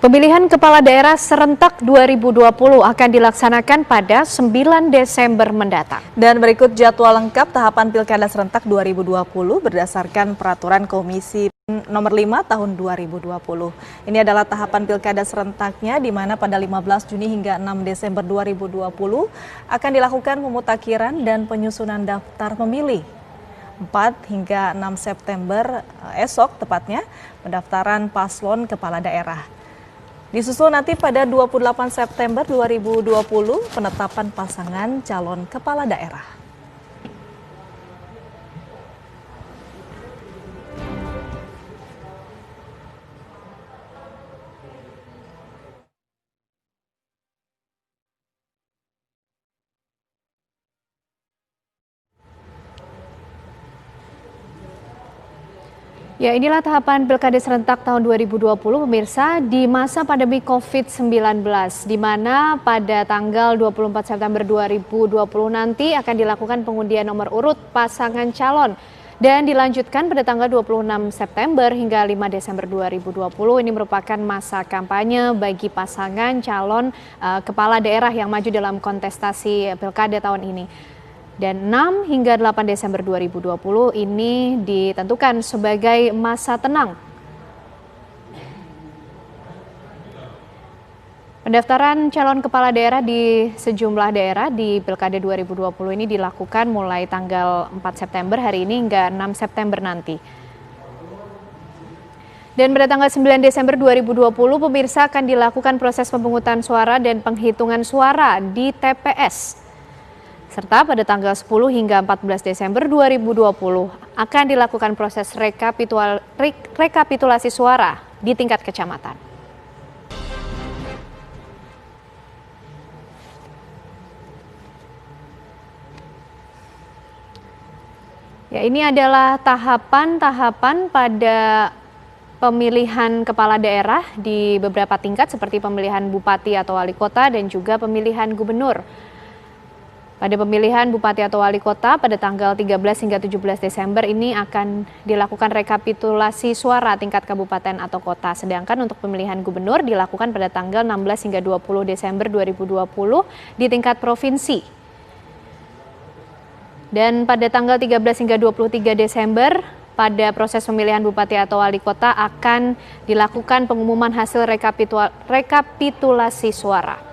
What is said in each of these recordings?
Pemilihan Kepala Daerah serentak 2020 akan dilaksanakan pada 9 Desember mendatang. Dan berikut jadwal lengkap tahapan Pilkada serentak 2020 berdasarkan Peraturan Komisi Nomor 5 Tahun 2020. Ini adalah tahapan Pilkada serentaknya di mana pada 15 Juni hingga 6 Desember 2020 akan dilakukan pemutakhiran dan penyusunan daftar pemilih. 4 hingga 6 September esok tepatnya pendaftaran paslon kepala daerah. Disusul nanti pada 28 September 2020 penetapan pasangan calon kepala daerah. Ya, inilah tahapan Pilkada serentak tahun 2020 pemirsa di masa pandemi COVID-19 di mana pada tanggal 24 September 2020 nanti akan dilakukan pengundian nomor urut pasangan calon dan dilanjutkan pada tanggal 26 September hingga 5 Desember 2020. Ini merupakan masa kampanye bagi pasangan calon kepala daerah yang maju dalam kontestasi Pilkada tahun ini. Dan 6 hingga 8 Desember 2020 ini ditentukan sebagai masa tenang. Pendaftaran calon kepala daerah di sejumlah daerah di Pilkada 2020 ini dilakukan mulai tanggal 4 September hari ini hingga 6 September nanti. Dan pada tanggal 9 Desember 2020 pemirsa akan dilakukan proses pemungutan suara dan penghitungan suara di TPS. Serta pada tanggal 10 hingga 14 Desember 2020 akan dilakukan proses rekapitulasi suara di tingkat kecamatan. Ya, ini adalah tahapan-tahapan pada pemilihan kepala daerah di beberapa tingkat seperti pemilihan bupati atau wali kota dan juga pemilihan gubernur. Pada pemilihan bupati atau wali kota pada tanggal 13 hingga 17 Desember ini akan dilakukan rekapitulasi suara tingkat kabupaten atau kota. Sedangkan untuk pemilihan gubernur dilakukan pada tanggal 16 hingga 20 Desember 2020 di tingkat provinsi. Dan pada tanggal 13 hingga 23 Desember pada proses pemilihan bupati atau wali kota akan dilakukan pengumuman hasil rekapitulasi suara.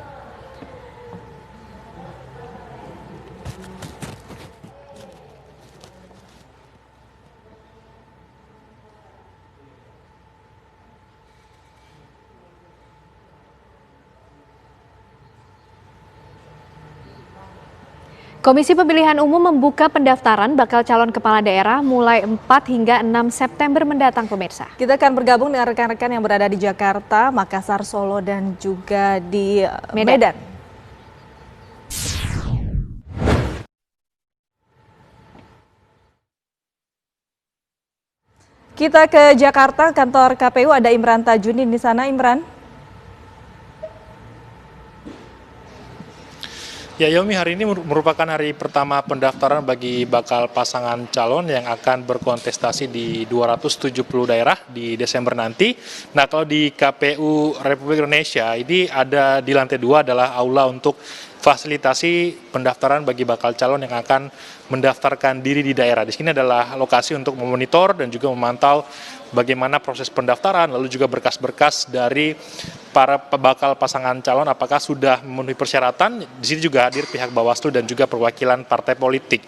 Komisi Pemilihan Umum membuka pendaftaran bakal calon kepala daerah mulai 4 hingga 6 September mendatang pemirsa. Kita akan bergabung dengan rekan-rekan yang berada di Jakarta, Makassar, Solo, dan juga di Medan. Kita ke Jakarta, kantor KPU ada Imran Tajudin di sana. Imran. Ya, Yomi, hari ini merupakan hari pertama pendaftaran bagi bakal pasangan calon yang akan berkontestasi di 270 daerah di Desember nanti. Nah, kalau di KPU Republik Indonesia ini ada di lantai 2 adalah aula untuk fasilitasi pendaftaran bagi bakal calon yang akan mendaftarkan diri di daerah. Di sini adalah lokasi untuk memonitor dan juga memantau bagaimana proses pendaftaran, lalu juga berkas-berkas dari para bakal pasangan calon apakah sudah memenuhi persyaratan. Di sini juga hadir pihak Bawaslu dan juga perwakilan partai politik.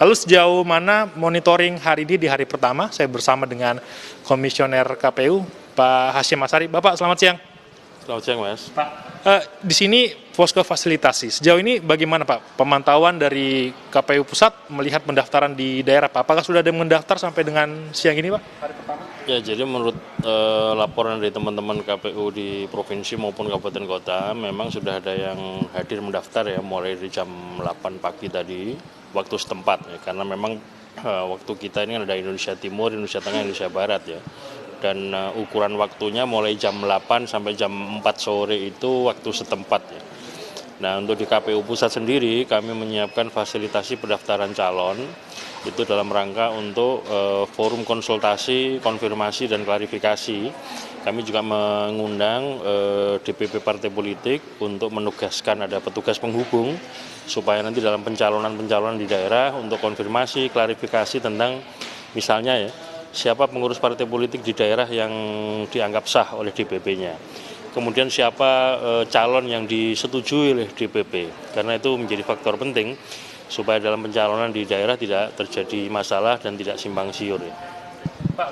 Lalu sejauh mana monitoring hari ini di hari pertama, saya bersama dengan Komisioner KPU, Pak Hasyim Asyari. Bapak, selamat siang. Selamat siang, Mas. Pak, di sini posko fasilitasi. Sejauh ini bagaimana, Pak, pemantauan dari KPU Pusat melihat pendaftaran di daerah, Pak? Apakah sudah ada yang mendaftar sampai dengan siang ini, Pak, hari pertama? Ya, jadi menurut laporan dari teman-teman KPU di provinsi maupun kabupaten kota, memang sudah ada yang hadir mendaftar ya, mulai dari jam 8 pagi tadi, waktu setempat ya, karena memang waktu kita ini ada Indonesia Timur, Indonesia Tengah, Indonesia Barat ya. Dan ukuran waktunya mulai jam 8 sampai jam 4 sore itu waktu setempat ya. Nah, untuk di KPU Pusat sendiri kami menyiapkan fasilitasi pendaftaran calon itu dalam rangka untuk forum konsultasi, konfirmasi dan klarifikasi Kami juga mengundang DPP partai politik untuk menugaskan ada petugas penghubung supaya nanti dalam pencalonan di daerah untuk konfirmasi, klarifikasi tentang misalnya ya, siapa pengurus partai politik di daerah yang dianggap sah oleh DPP-nya. Kemudian siapa calon yang disetujui oleh DPP, karena itu menjadi faktor penting supaya dalam pencalonan di daerah tidak terjadi masalah dan tidak simpang siur. Ya. Pak,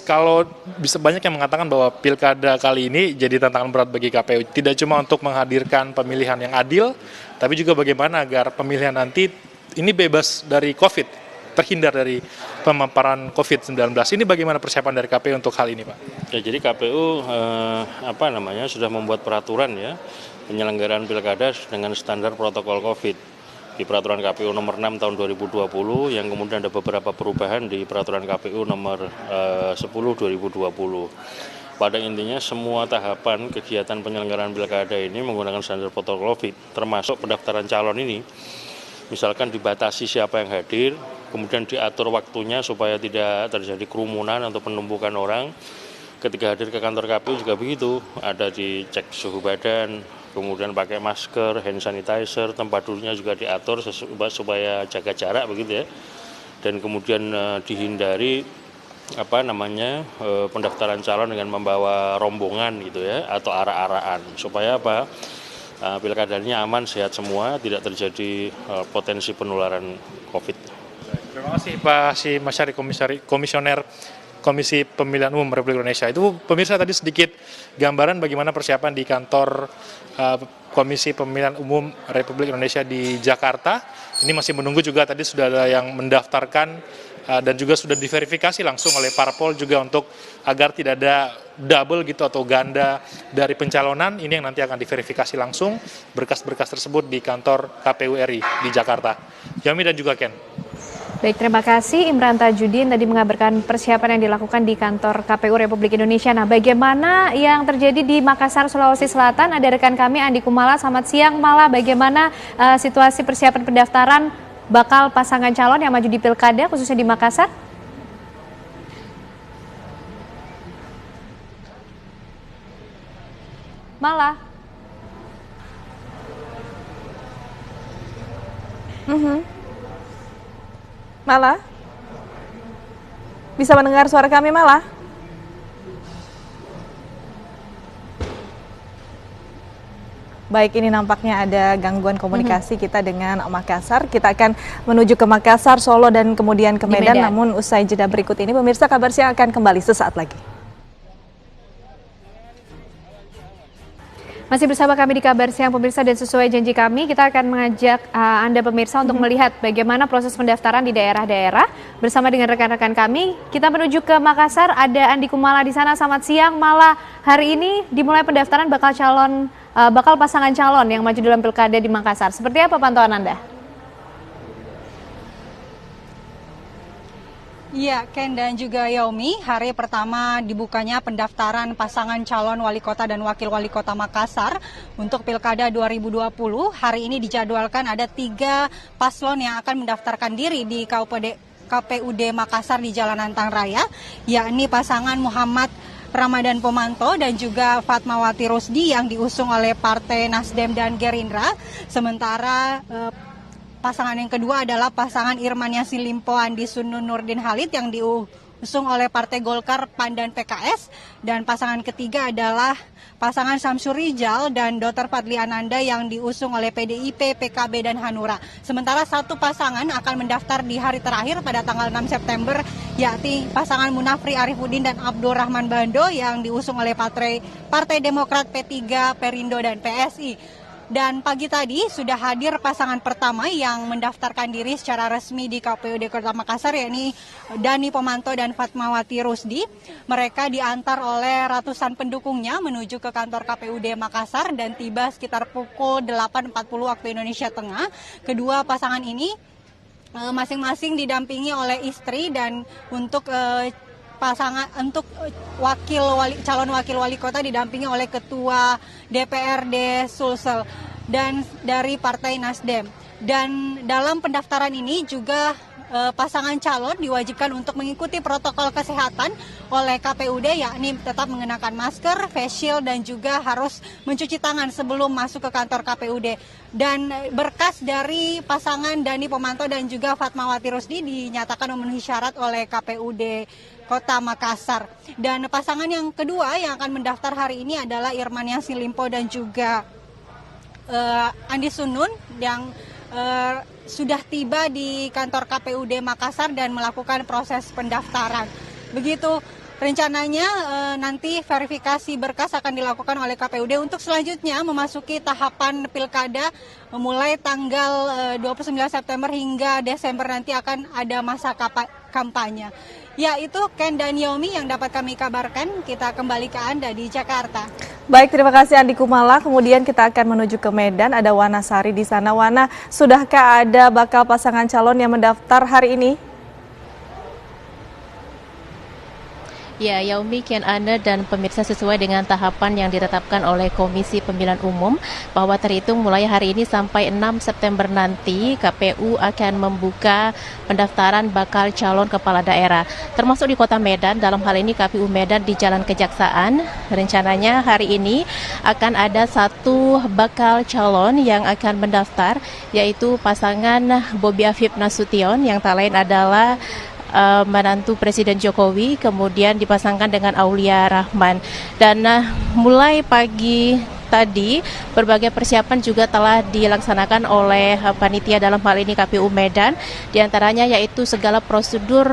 kalau bisa banyak yang mengatakan bahwa pilkada kali ini jadi tantangan berat bagi KPU, tidak cuma untuk menghadirkan pemilihan yang adil, tapi juga bagaimana agar pemilihan nanti ini bebas dari COVID, terhindar dari pemaparan COVID-19. Ini bagaimana persiapan dari KPU untuk hal ini, Pak? Ya, jadi KPU sudah membuat peraturan ya penyelenggaraan pilkada dengan standar protokol COVID. Di peraturan KPU nomor 6 tahun 2020 yang kemudian ada beberapa perubahan di peraturan KPU nomor 10 2020. Pada intinya semua tahapan kegiatan penyelenggaraan pilkada ini menggunakan standar protokol COVID, termasuk pendaftaran calon ini. Misalkan dibatasi siapa yang hadir, kemudian diatur waktunya supaya tidak terjadi kerumunan atau penumpukan orang. Ketika hadir ke kantor KPU juga begitu, ada dicek suhu badan, kemudian pakai masker, hand sanitizer, tempat duduknya juga diatur supaya jaga jarak begitu ya. Dan kemudian dihindari pendaftaran calon dengan membawa rombongan gitu ya atau arak-arakan supaya pilkadanya aman, sehat semua, tidak terjadi potensi penularan COVID. Terima kasih Pak Masyari, Komisioner Komisi Pemilihan Umum Republik Indonesia. Itu pemirsa tadi sedikit gambaran bagaimana persiapan di kantor Komisi Pemilihan Umum Republik Indonesia di Jakarta. Ini masih menunggu juga, tadi sudah ada yang mendaftarkan dan juga sudah diverifikasi langsung oleh parpol juga untuk agar tidak ada double gitu atau ganda dari pencalonan. Ini yang nanti akan diverifikasi langsung berkas-berkas tersebut di kantor KPU RI di Jakarta. Yami dan juga Ken. Baik, terima kasih Imran Tajudin tadi mengabarkan persiapan yang dilakukan di kantor KPU Republik Indonesia. Nah, bagaimana yang terjadi di Makassar, Sulawesi Selatan? Ada rekan kami Andi Kumala. Selamat siang, Mala. Bagaimana situasi persiapan pendaftaran bakal pasangan calon yang maju di Pilkada, khususnya di Makassar? Mala. Mala? Bisa mendengar suara kami, Mala? Baik, ini nampaknya ada gangguan komunikasi kita dengan Makassar. Kita akan menuju ke Makassar, Solo, dan kemudian ke Medan. Namun usai jeda berikut ini, pemirsa Kabar Siang akan kembali sesaat lagi. Masih bersama kami di Kabar Siang pemirsa, dan sesuai janji kami kita akan mengajak Anda pemirsa untuk melihat bagaimana proses pendaftaran di daerah-daerah bersama dengan rekan-rekan kami. Kita menuju ke Makassar, ada Andi Kumala di sana. Selamat siang, Mala. Hari ini dimulai pendaftaran bakal pasangan calon yang maju dalam Pilkada di Makassar. Seperti apa pantauan Anda? Iya, Ken dan juga Yaomi, hari pertama dibukanya pendaftaran pasangan calon wali kota dan wakil wali kota Makassar untuk Pilkada 2020. Hari ini dijadwalkan ada 3 paslon yang akan mendaftarkan diri di KPUD Makassar di Jalan Antang Raya, yakni pasangan Muhammad Ramadan Pomanto dan juga Fatmawati Rusdi yang diusung oleh Partai Nasdem dan Gerindra. Sementara pasangan yang kedua adalah pasangan Irman Yasin Limpo Andi Sunun Nurdin Halid yang diusung oleh Partai Golkar, PAN, dan PKS. Dan pasangan ketiga adalah pasangan Samsur Rijal dan Dr. Fadli Ananda yang diusung oleh PDIP, PKB, dan Hanura. Sementara satu pasangan akan mendaftar di hari terakhir pada tanggal 6 September, yakni pasangan Munafri Arifuddin dan Abdurrahman Bando yang diusung oleh Partai Demokrat, P3, Perindo, dan PSI. Dan pagi tadi sudah hadir pasangan pertama yang mendaftarkan diri secara resmi di KPUD Kota Makassar, yakni Dani Pomanto dan Fatmawati Rusdi. Mereka diantar oleh ratusan pendukungnya menuju ke kantor KPUD Makassar dan tiba sekitar pukul 8.40 waktu Indonesia Tengah. Kedua pasangan ini masing-masing didampingi oleh istri, dan untuk calon wakil wali kota didampingi oleh ketua DPRD Sulsel dan dari Partai Nasdem. Dan dalam pendaftaran ini juga pasangan calon diwajibkan untuk mengikuti protokol kesehatan oleh KPUD, yakni tetap mengenakan masker, face shield, dan juga harus mencuci tangan sebelum masuk ke kantor KPUD. Dan berkas dari pasangan Dani Pomanto dan juga Fatmawati Rusdi dinyatakan memenuhi syarat oleh KPUD Kota Makassar. Dan pasangan yang kedua yang akan mendaftar hari ini adalah Irman Yasin Limpo dan juga Andi Sunun yang sudah tiba di kantor KPUD Makassar dan melakukan proses pendaftaran. Begitu rencananya nanti verifikasi berkas akan dilakukan oleh KPUD untuk selanjutnya memasuki tahapan pilkada mulai tanggal 29 September hingga Desember nanti akan ada masa kampanye. Ya, itu Ken dan Yomi yang dapat kami kabarkan. Kita kembali ke Anda di Jakarta. Baik, terima kasih Andi Kumala. Kemudian kita akan menuju ke Medan. Ada Wana Sari di sana. Wana, sudahkah ada bakal pasangan calon yang mendaftar hari ini? Ya, Yaumi, Kian Ana dan pemirsa, sesuai dengan tahapan yang ditetapkan oleh Komisi Pemilihan Umum bahwa terhitung mulai hari ini sampai 6 September nanti KPU akan membuka pendaftaran bakal calon kepala daerah termasuk di Kota Medan. Dalam hal ini KPU Medan di Jalan Kejaksaan. Rencananya hari ini akan ada satu bakal calon yang akan mendaftar, yaitu pasangan Bobi Afif Nasution yang tak lain adalah menantu Presiden Jokowi, kemudian dipasangkan dengan Aulia Rahman. Dan mulai pagi tadi berbagai persiapan juga telah dilaksanakan oleh panitia, dalam hal ini KPU Medan, diantaranya yaitu segala prosedur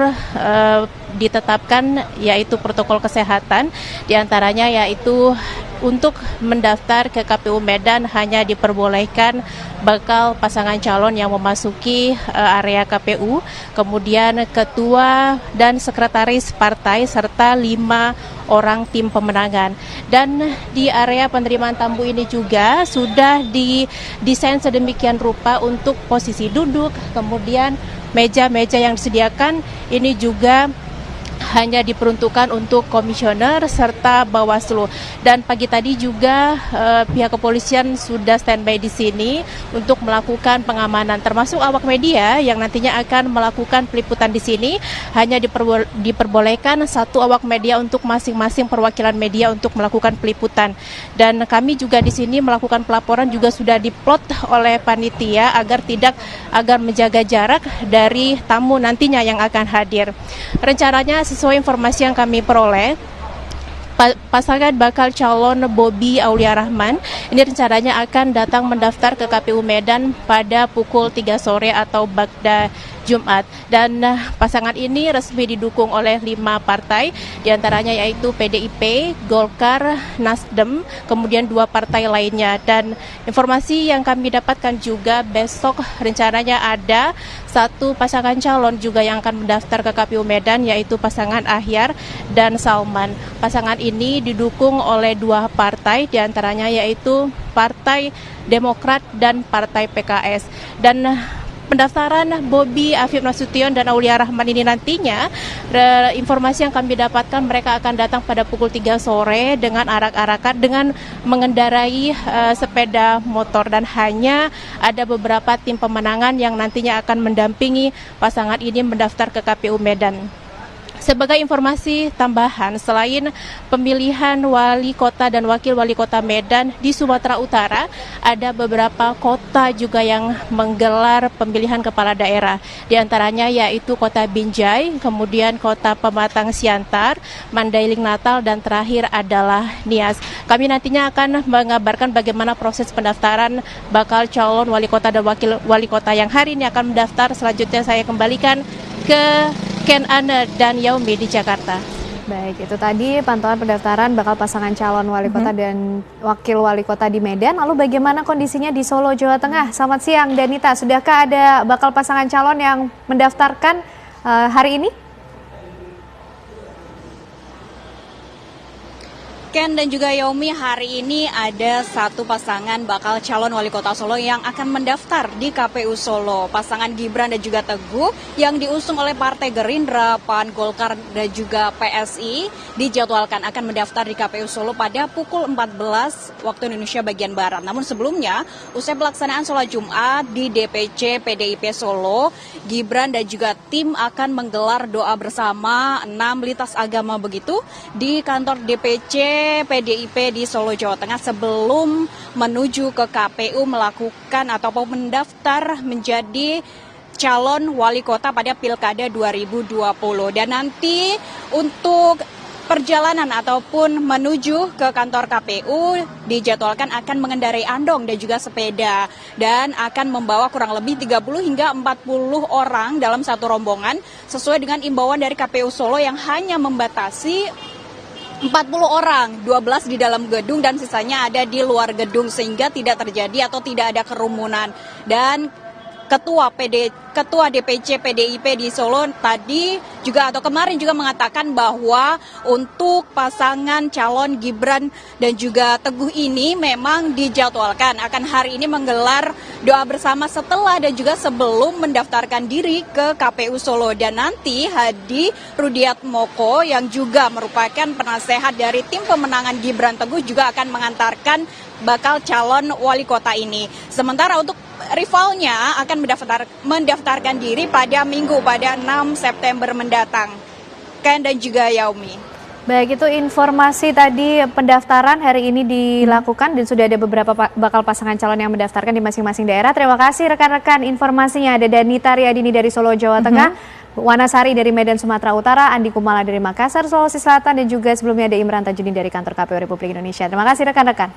ditetapkan, yaitu protokol kesehatan, diantaranya yaitu untuk mendaftar ke KPU Medan hanya diperbolehkan bakal pasangan calon yang memasuki area KPU, kemudian ketua dan sekretaris partai, serta 5 orang tim pemenangan. Dan di area penerimaan tamu ini juga sudah didesain sedemikian rupa untuk posisi duduk, kemudian meja-meja yang disediakan ini juga hanya diperuntukkan untuk komisioner serta Bawaslu. Dan pagi tadi juga pihak kepolisian sudah standby di sini untuk melakukan pengamanan, termasuk awak media yang nantinya akan melakukan peliputan di sini. Hanya diperbolehkan satu awak media untuk masing-masing perwakilan media untuk melakukan peliputan. Dan kami juga di sini melakukan pelaporan juga sudah diplot oleh panitia agar menjaga jarak dari tamu nantinya yang akan hadir. Rencananya sesuai informasi yang kami peroleh, pasangan bakal calon Bobi Aulia Rahman ini rencananya akan datang mendaftar ke KPU Medan pada pukul 3 sore atau bagda Jumat. Dan pasangan ini resmi didukung oleh 5 partai, diantaranya yaitu PDIP, Golkar, Nasdem, kemudian 2 partai lainnya. Dan informasi yang kami dapatkan juga besok rencananya ada satu pasangan calon juga yang akan mendaftar ke KPU Medan, yaitu pasangan Ahyar dan Salman. Pasangan ini didukung oleh 2 partai, diantaranya yaitu Partai Demokrat dan Partai PKS. Dan pendaftaran Bobi Afif Nasution dan Aulia Rahman ini nantinya, informasi yang kami dapatkan, mereka akan datang pada pukul 3 sore dengan arak-arakan dengan mengendarai sepeda motor, dan hanya ada beberapa tim pemenangan yang nantinya akan mendampingi pasangan ini mendaftar ke KPU Medan. Sebagai informasi tambahan, selain pemilihan wali kota dan wakil wali kota Medan di Sumatera Utara, ada beberapa kota juga yang menggelar pemilihan kepala daerah. Di antaranya yaitu Kota Binjai, kemudian Kota Pematang Siantar, Mandailing Natal, dan terakhir adalah Nias. Kami nantinya akan mengabarkan bagaimana proses pendaftaran bakal calon wali kota dan wakil wali kota yang hari ini akan mendaftar. Selanjutnya saya kembalikan ke Ken Ana dan Yaumi di Jakarta. Baik, itu tadi pantauan pendaftaran bakal pasangan calon wali kota dan wakil wali kota di Medan. Lalu bagaimana kondisinya di Solo, Jawa Tengah? Selamat siang, Danita. Sudahkah ada bakal pasangan calon yang mendaftarkan hari ini? Ken dan juga Yaumi, hari ini ada satu pasangan bakal calon wali kota Solo yang akan mendaftar di KPU Solo. Pasangan Gibran dan juga Teguh yang diusung oleh Partai Gerindra, PAN, Golkar, dan juga PSI dijadwalkan akan mendaftar di KPU Solo pada pukul 14 waktu Indonesia bagian Barat. Namun sebelumnya, usai pelaksanaan sholat Jumat di DPC PDIP Solo Gibran dan juga tim akan menggelar doa bersama 6 lintas agama begitu di kantor DPC PDIP di Solo, Jawa Tengah sebelum menuju ke KPU melakukan ataupun mendaftar menjadi calon wali kota pada Pilkada 2020. Dan nanti untuk perjalanan ataupun menuju ke kantor KPU dijadwalkan akan mengendarai andong dan juga sepeda dan akan membawa kurang lebih 30 hingga 40 orang dalam satu rombongan sesuai dengan imbauan dari KPU Solo yang hanya membatasi 40 orang, 12 di dalam gedung dan sisanya ada di luar gedung sehingga tidak terjadi atau tidak ada kerumunan. Dan Ketua DPC PDIP di Solo tadi juga atau kemarin juga mengatakan bahwa untuk pasangan calon Gibran dan juga Teguh ini memang dijadwalkan akan hari ini menggelar doa bersama setelah dan juga sebelum mendaftarkan diri ke KPU Solo. Dan nanti Hadi Rudiatmoko yang juga merupakan penasehat dari tim pemenangan Gibran Teguh juga akan mengantarkan bakal calon wali kota ini. Sementara untuk rivalnya akan mendaftarkan diri pada Minggu pada 6 September mendatang. Ken dan juga Yaumi. Baik, itu informasi tadi pendaftaran hari ini dilakukan dan sudah ada beberapa bakal pasangan calon yang mendaftarkan di masing-masing daerah. Terima kasih rekan-rekan informasinya. Ada Danita Riyadini dari Solo, Jawa Tengah, Wanasari dari Medan, Sumatera Utara, Andi Kumala dari Makassar, Sulawesi Selatan, dan juga sebelumnya ada Imran Tajudin dari kantor KPU Republik Indonesia. Terima kasih rekan-rekan.